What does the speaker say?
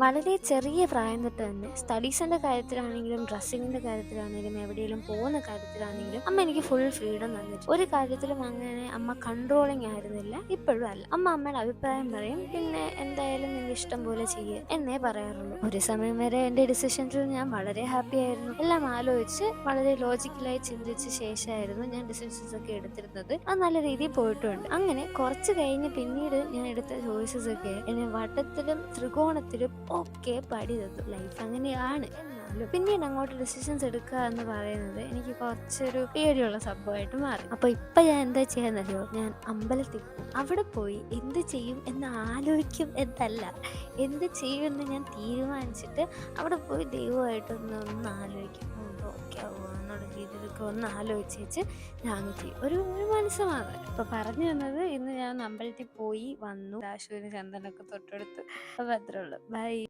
വളരെ ചെറിയ പ്രായം തൊട്ട് തന്നെ സ്റ്റഡീസിൻ്റെ കാര്യത്തിലാണെങ്കിലും ഡ്രസ്സിങ്ങിൻ്റെ കാര്യത്തിലാണെങ്കിലും എവിടെയെങ്കിലും പോകുന്ന കാര്യത്തിലാണെങ്കിലും അമ്മ എനിക്ക് ഫുൾ ഫ്രീഡം തന്നിട്ട് ഒരു കാര്യത്തിലും അങ്ങനെ അമ്മ കൺട്രോളിങ് ആയിരുന്നില്ല. ഇപ്പോഴും അല്ല. അമ്മയുടെ അഭിപ്രായം പറയും, പിന്നെ എന്തായാലും നിന്റെ ഇഷ്ടം പോലെ ചെയ്യേ എന്നേ പറയാറുള്ളൂ. ഒരു സമയം വരെ എൻ്റെ ഡിസിഷൻസിൽ ഞാൻ വളരെ ഹാപ്പി ആയിരുന്നു. എല്ലാം ആലോചിച്ച് വളരെ ലോജിക്കലായി ചിന്തിച്ച ശേഷമായിരുന്നു ഞാൻ ഡിസിഷൻസ് ഒക്കെ എടുത്തിരുന്നത്. അത് നല്ല രീതിയിൽ പോയിട്ടുണ്ട്. അങ്ങനെ കുറച്ച് കഴിഞ്ഞ് പിന്നീട് ഞാൻ എടുത്ത ചോയ്സസ് ഒക്കെ എന്നെ വട്ടത്തിലും ത്രികോണത്തിലും ഒക്കെ പടി തന്നു. ലൈഫ് അങ്ങനെയാണ്. എന്നാലും പിന്നീട് അങ്ങോട്ട് ഡിസിഷൻസ് എടുക്കുക എന്ന് പറയുന്നത് എനിക്ക് കുറച്ചൊരു പേടിയുള്ള സംഭവമായിട്ട് മാറി. അപ്പോൾ ഇപ്പം ഞാൻ എന്താ ചെയ്യാന്നറിയോ? ഞാൻ അമ്പലത്തിൽ പോകും. അവിടെ പോയി എന്ത് ചെയ്യും എന്ന് ആലോചിക്കും എന്നല്ല, എന്ത് ചെയ്യുമെന്ന് ഞാൻ തീരുമാനിച്ചിട്ട് അവിടെ പോയി ദൈവമായിട്ടൊന്ന് ആലോചിക്കും. ഓക്കെ ആവുക എന്നുള്ള രീതിയിലൊക്കെ ഒന്ന് ആലോചിച്ച് വെച്ച് ഞാൻ ചെയ്യും. ഒരു മനസ്സമാധാനം. ഇപ്പോൾ പറഞ്ഞു തന്നത്, ഇന്ന് ഞാൻ അമ്പലത്തിൽ പോയി വന്നു. ആശുവിന് ചന്ദനമൊക്കെ തൊട്ടെടുത്ത്. അപ്പോൾ അത്രേ ഉള്ളൂ. ബൈ.